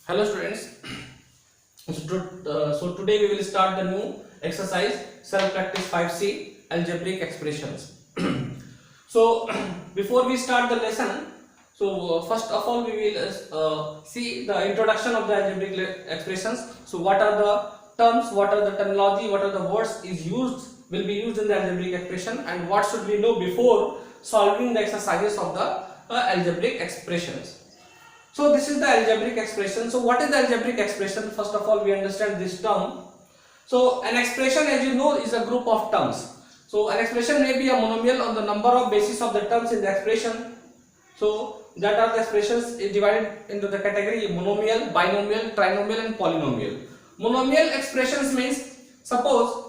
Hello students. So today we will start the new exercise self practice 5C algebraic expressions. So before we start the lesson, first of all we will see the introduction of the algebraic expressions. So what are the terms, what are the terminology, what are the words will be used in the algebraic expression, and what should we know before solving the exercises of the algebraic expressions. So this is the algebraic expression. So what is the algebraic expression? First of all, we understand this term. So an expression, as you know, is a group of terms. So an expression may be a monomial on the number of bases of the terms in the expression. So that are the expressions divided into the category monomial, binomial, trinomial and polynomial. Monomial expressions means, suppose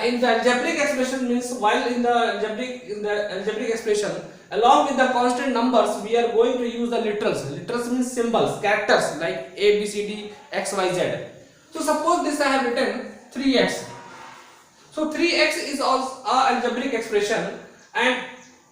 in the algebraic expression means, while in the algebraic expression, along with the constant numbers, we are going to use the literals. Literals means symbols, characters like A, B, C, D, X, Y, Z. So suppose this I have written 3x. So 3x is also a algebraic expression, and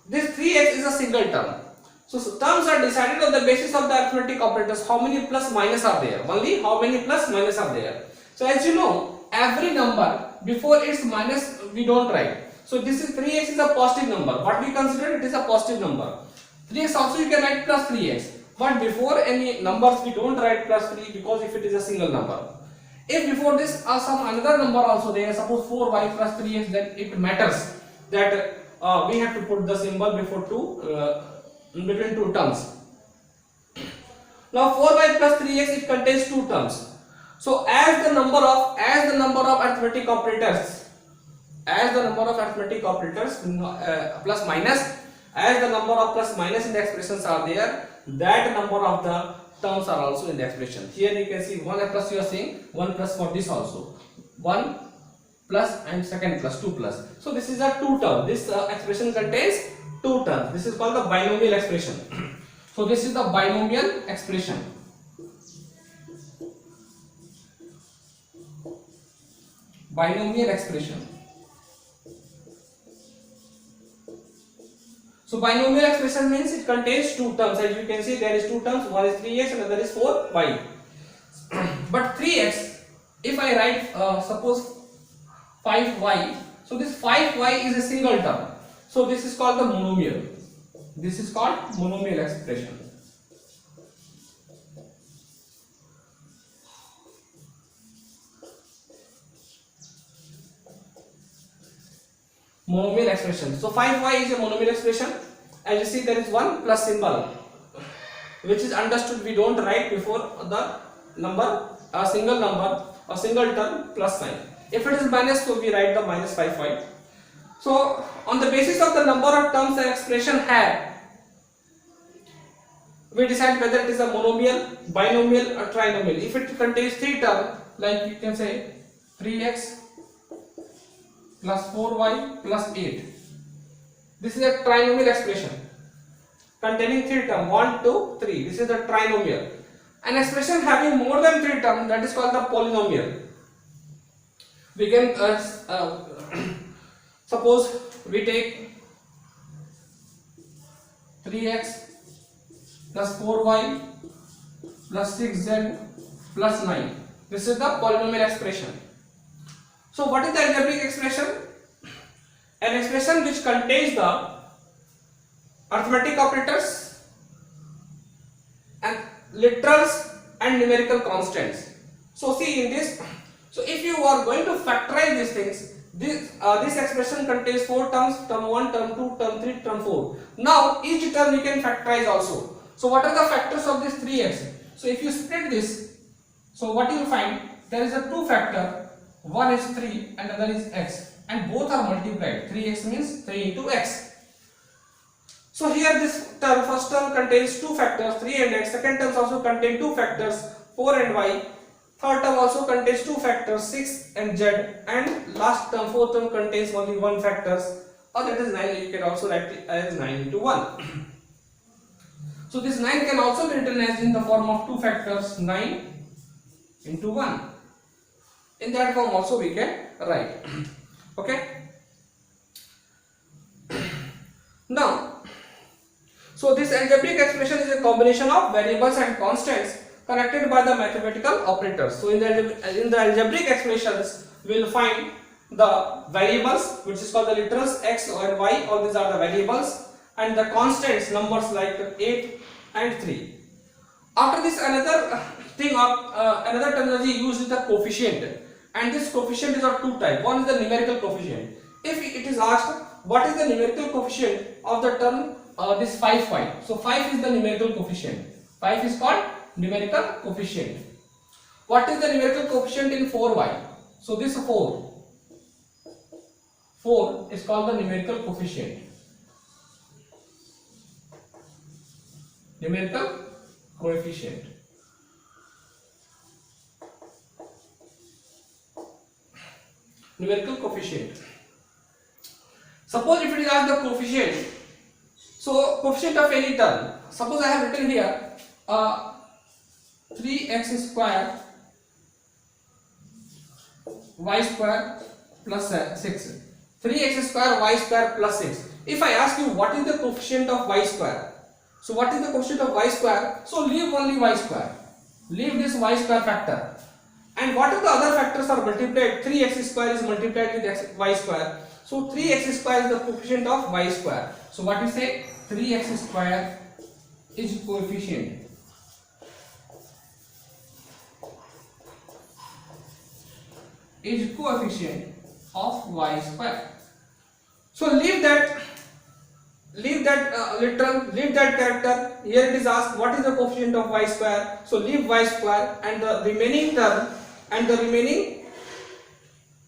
this 3x is a single term. So terms are decided on the basis of the arithmetic operators. How many plus minus are there? Only how many plus minus are there. So as you know, every number before its minus we don't write. So this is 3x is a positive number. What we consider it is a positive number. 3x also you can write plus 3x. But before any numbers we don't write plus 3, because if it is a single number. If before this some another number also there, suppose 4y plus 3x, then it matters that we have to put the symbol before between two terms. Now 4y plus 3x, it contains two terms. So as the number of arithmetic operators, plus minus, as the number of plus minus in the expressions are there, that number of the terms are also in the expression. Here you can see 1 plus, you are saying 1 plus for this also, 1 plus and second plus, 2 plus. So this is a two term. This expression contains two terms. This is called the binomial expression. So this is the binomial expression. Binomial expression. So binomial expression means it contains two terms. As you can see, there is two terms. One is 3x and another is 4y. But 3x, if I write suppose 5y, so this 5y is a single term. So this is called the monomial. This is called monomial expression. Monomial expression. So 5y is a monomial expression. As you see, there is one plus symbol, which is understood we don't write before the number, a single number, a single term plus sign. If it is minus, so we write the minus 5y. So on the basis of the number of terms the expression had, we decide whether it is a monomial, binomial or trinomial. If it contains three terms, like you can say 3x plus 4y plus 8. This is a trinomial expression containing three terms, 1, 2, 3. This is the trinomial. An expression having more than three terms, that is called the polynomial. We can suppose we take 3x plus 4y plus 6z plus 9. This is the polynomial expression. So what is the algebraic expression? An expression which contains the arithmetic operators and literals and numerical constants. So see in this, so if you are going to factorize these things, this expression contains four terms, term 1, term 2, term 3, term 4. Now each term you can factorize also. So what are the factors of this 3x? So if you split this, so what you will find, there is a two factor. One is 3 and other is x, and both are multiplied. 3x means 3 into x. So here this term, first term contains two factors, 3 and x. Second term also contains two factors, 4 and y. Third term also contains two factors, 6 and z. And last term, fourth term, contains only one factor, or that is 9. You can also write it as 9 into 1. So this 9 can also be written as in the form of two factors, 9 into 1. In that form also we can write. Okay. Now, so this algebraic expression is a combination of variables and constants connected by the mathematical operators. So in the algebraic expressions, we will find the variables, which is called the literals x and y. All these are the variables, and the constants, numbers like 8 and 3. After this, another thing of another terminology used is the coefficient, and this coefficient is of two types. One is the numerical coefficient. If it is asked what is the numerical coefficient of the term this 5, so 5 is the numerical coefficient. 5 is called numerical coefficient. What is the numerical coefficient in 4y? So this 4 is called the numerical coefficient. Numerical coefficient. Numerical coefficient. Suppose if it is asked the coefficient, so coefficient of any term. Suppose I have written here 3x square y square plus 6. 3x square y square plus 6. If I ask you what is the coefficient of y square, so what is the coefficient of y square? So leave only y square. Leave this y square factor. And what if the other factors are multiplied? 3x square is multiplied with y square. So 3x square is the coefficient of y square. So what we say? 3x square is coefficient. Is coefficient of y square. So leave that literal, leave that character. Here it is asked what is the coefficient of y square. So leave y square, and the remaining term and the remaining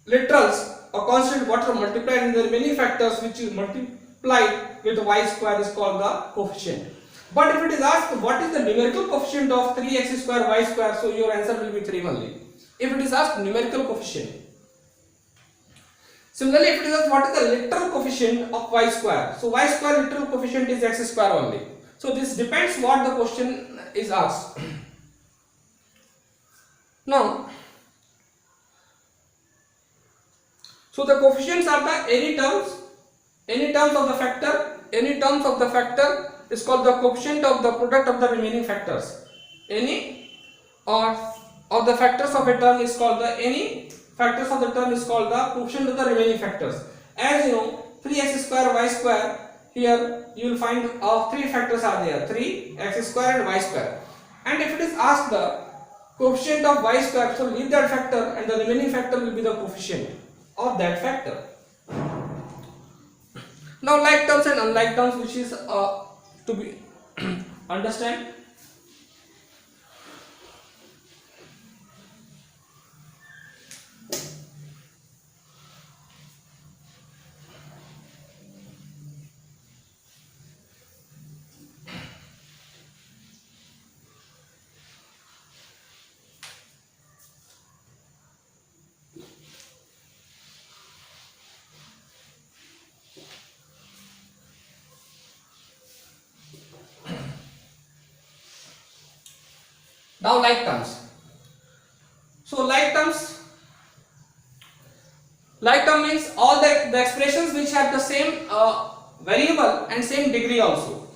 literals or constant what are multiplied in the remaining factors which is multiplied with y square is called the coefficient. But if it is asked what is the numerical coefficient of 3x square y square, so your answer will be 3 only. If it is asked numerical coefficient. Similarly, if it is asked what is the literal coefficient of y square, so y square literal coefficient is x square only. So this depends what the question is asked. Now, so the coefficients are the any terms of the factor is called the coefficient of the product of the remaining factors. Any or of the factors of a term is called the any factors of the term is called the coefficient of the remaining factors. As you know, 3x square y square, here you will find 3 factors are there, 3x square and y square. And if it is asked the coefficient of y square, so leave that factor and the remaining factor will be the coefficient of that factor. Now like terms and unlike terms, which is to be understand. Now like terms. So like term means all the expressions which have the same variable and same degree also.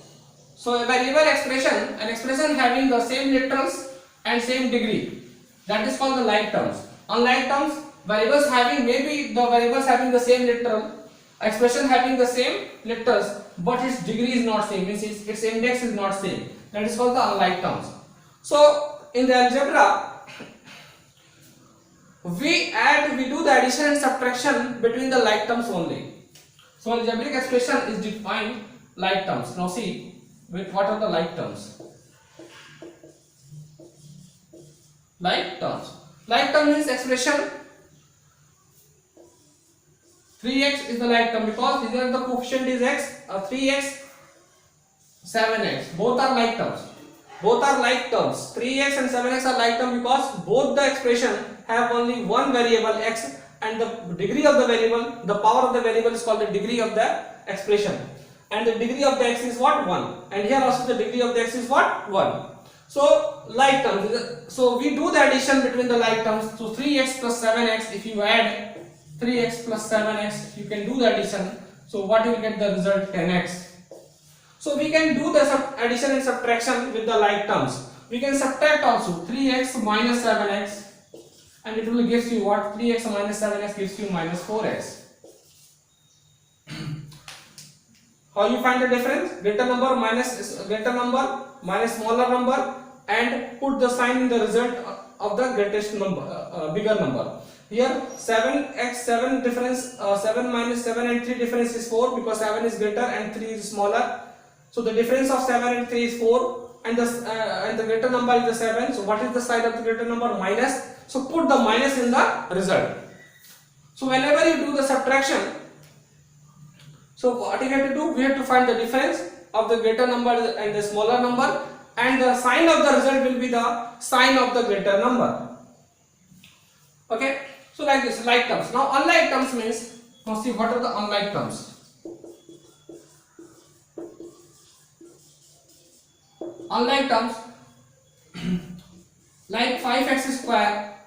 So a variable expression, an expression having the same literals and same degree, that is called the like terms. Unlike terms, variables having the same literal, expression having the same literals, but its degree is not same, means its index is not same. That is called the unlike terms. So in the algebra, we do the addition and subtraction between the like terms only. So algebraic expression is defined like terms. Now see, what are the like terms? Like terms. Like term means expression 3x is the like term because here the coefficient is x, 3x, 7x. Both are like terms. Both are like terms. 3x and 7x are like terms because both the expression have only one variable x, and the degree of the variable, the power of the variable is called the degree of the expression. And the degree of the x is what? 1. And here also the degree of the x is what? 1. So like terms. So we do the addition between the like terms. So 3x plus 7x, if you add 3x plus 7x, you can do the addition. So what you will get the result? 10x. So we can do the addition and subtraction with the like terms. we can subtract also 3x minus 7x, and it will gives you what? 3x minus 7x gives you minus 4x. How you find the difference? Greater number minus smaller number, and put the sign in the result of the greatest number, bigger number. Here 7 difference, 7 minus 7 and 3 difference is 4, because 7 is greater and 3 is smaller. So the difference of 7 and 3 is 4, and the greater number is the 7. So what is the sign of the greater number? Minus. So put the minus in the result. So whenever you do the subtraction, so what you have to do? We have to find the difference of the greater number and the smaller number, and the sign of the result will be the sign of the greater number. Okay. So like this, like terms. Now unlike terms means, now see what are the unlike terms. Unlike terms like 5x square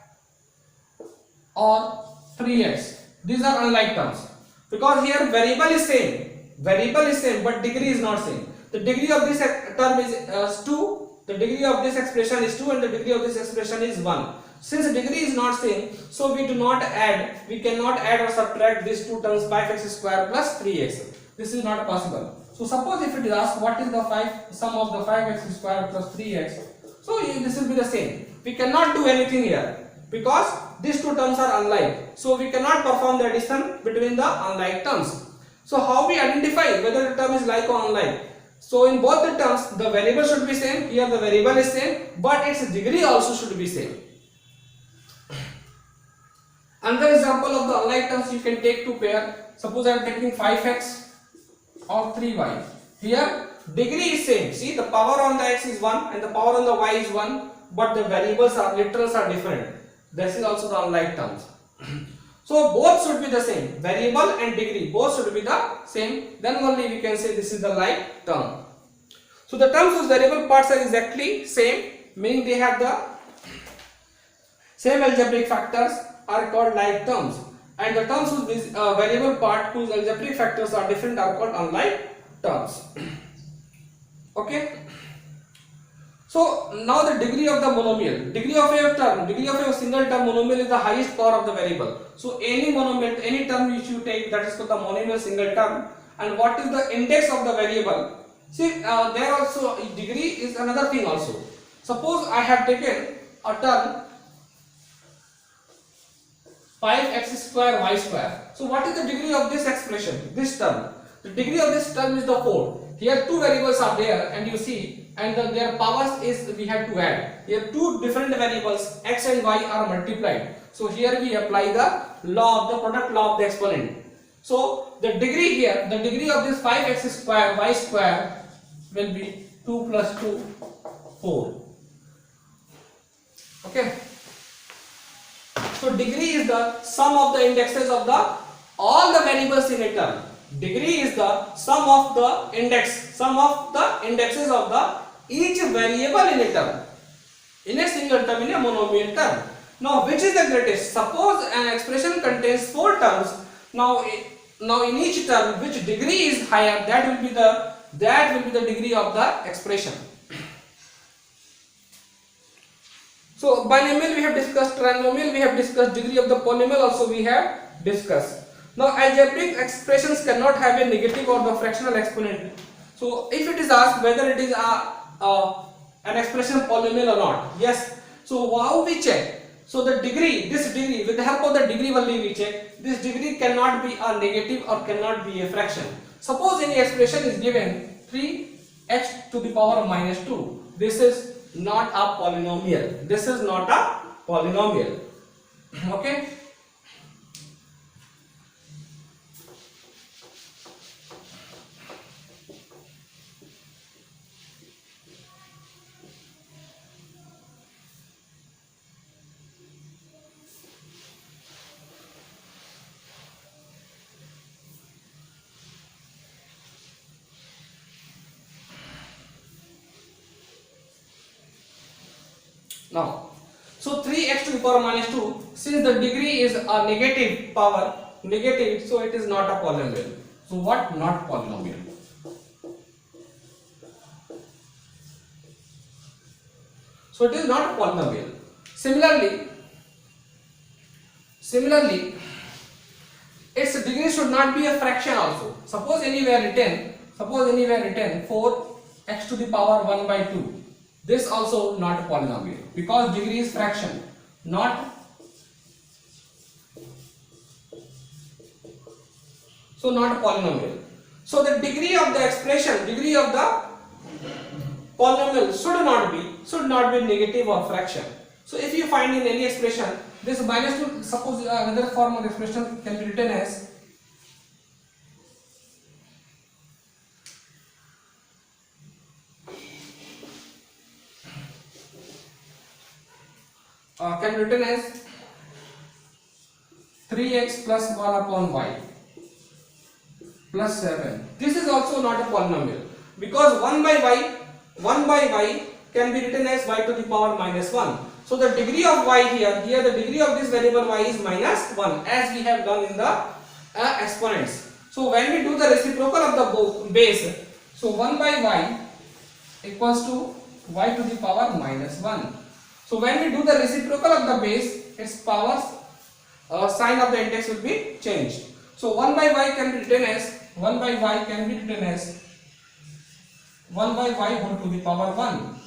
or 3x. These are unlike terms, because here variable is same, but degree is not same. The degree of this term is 2, the degree of this expression is 2, and the degree of this expression is 1. Since degree is not same, so we cannot add or subtract these two terms, 5x square plus 3x. This is not possible. So suppose if it is asked what is the sum of the 5x square plus 3x, so this will be the same. We cannot do anything here, because these two terms are unlike. So we cannot perform the addition between the unlike terms. So how we identify whether the term is like or unlike? So in both the terms, the variable should be same. Here the variable is same, but its degree also should be same. Another example of the unlike terms, you can take two pair. Suppose I am taking 5x or 3y. Here degree is same. See, the power on the x is 1 and the power on the y is 1, but the variables are literals are different. This is also the unlike terms. So both should be the same. Variable and degree both should be the same. Then only we can say this is the like term. So the terms whose variable parts are exactly same, meaning they have the same algebraic factors, are called like terms, and the terms whose variable part whose algebraic factors are different are called unlike terms. Okay. So now the degree of the monomial, degree of a single term monomial is the highest power of the variable. So any monomial, any term which you take, that is called the monomial single term. And what is the index of the variable? See, there also degree is another thing also. Suppose I have taken a term 5x square y square. So what is the degree of this expression, this term? The degree of this term is the 4. Here two variables are there, and you see, and their powers is we have to add. Here two different variables x and y are multiplied. So here we apply the law of the product law of the exponent. So the degree here, the degree of this 5x square y square will be 2 plus 2, 4. Okay. So degree is the sum of the indexes of the all the variables in a term. Degree is the sum of the indexes of the each variable in a term, in a single term, in a monomial term. Now which is the greatest? Suppose an expression contains 4 terms. Now in each term, which degree is higher, that will be the degree of the expression. So binomial we have discussed, trinomial we have discussed, degree of the polynomial also we have discussed. Now algebraic expressions cannot have a negative or the fractional exponent. So if it is asked whether it is an expression polynomial or not, yes. So how we check? So the degree, this degree, with the help of the degree only we check. This degree cannot be a negative or cannot be a fraction. Suppose any expression is given 3x to the power of minus 2. This is not a polynomial. This is not a polynomial. Okay. Now, so 3x to the power minus 2, since the degree is a negative power, negative, so it is not a polynomial. So what? Not polynomial. So it is not a polynomial. Similarly, its degree should not be a fraction also. Suppose anywhere written 4x to the power 1 by 2. This also not a polynomial because degree is fraction, not a polynomial. So the degree of the expression, degree of the polynomial should not be negative or fraction. So if you find in any expression this minus 2, suppose another form of expression can be written as can be written as 3x plus 1 upon y plus 7. This is also not a polynomial because 1 by y can be written as y to the power minus 1. So the degree of y here the degree of this variable y is minus 1 as we have done in the exponents. So when we do the reciprocal of the base, so 1 by y equals to y to the power minus 1. So when we do the reciprocal of the base, its powers sign of the index will be changed. So 1 by y can be written as 1 by y whole to the power 1.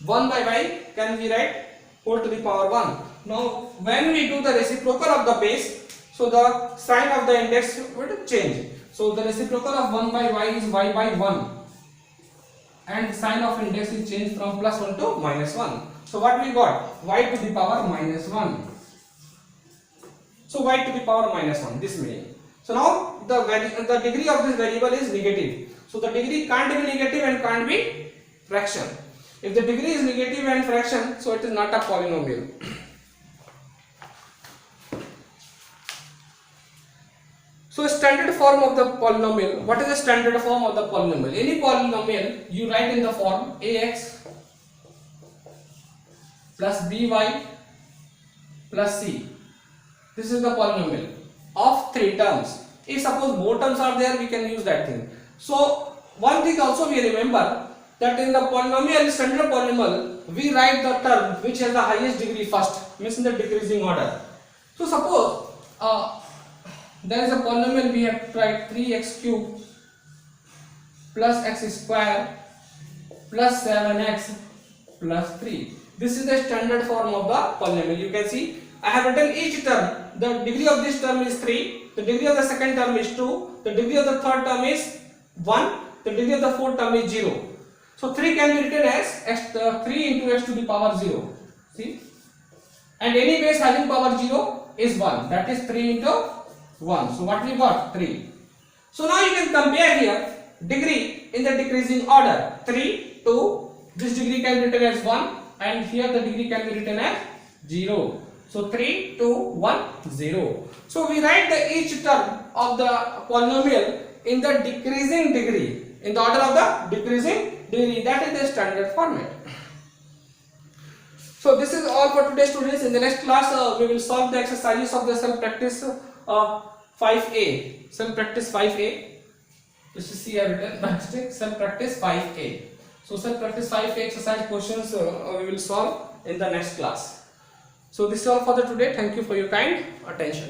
1 by y can be write whole to the power 1. Now when we do the reciprocal of the base, so the sign of the index would change. So the reciprocal of 1 by y is y by 1 and sign of index is changed from plus 1 to minus 1. So what we got? Y to the power minus 1. So y to the power minus 1, this meaning. So now the degree of this variable is negative. So the degree can't be negative and can't be fraction. If the degree is negative and fraction, so it is not a polynomial. So standard form of the polynomial, what is the standard form of the polynomial? Any polynomial you write in the form ax plus by plus c. This is the polynomial of 3 terms. If suppose more terms are there, we can use that thing. So one thing also we remember that in the polynomial, standard polynomial, we write the term which has the highest degree first, means in the decreasing order. So suppose there is a polynomial, we have to write 3x cube plus x square plus 7x plus 3. This is the standard form of the polynomial. You can see I have written each term. The degree of this term is 3, the degree of the second term is 2, the degree of the third term is 1, the degree of the fourth term is 0. So 3 can be written as 3 into x to the power 0. See? And any base having power 0 is 1. That is 3 into 1. So what we got? 3. So now you can compare here degree in the decreasing order. 3, 2, this degree can be written as 1 and here the degree can be written as 0. So 3, 2, 1, 0. So we write each term of the polynomial in the decreasing degree, in the order of the decreasing degree. That is the standard format. So this is all for today's students. In the next class we will solve the exercises of the self-practice 5A. Self-practice 5A. This is C I written by mistake. Self-practice 5A. So self-practice 5A exercise questions we will solve in the next class. So this is all for the today. Thank you for your kind attention.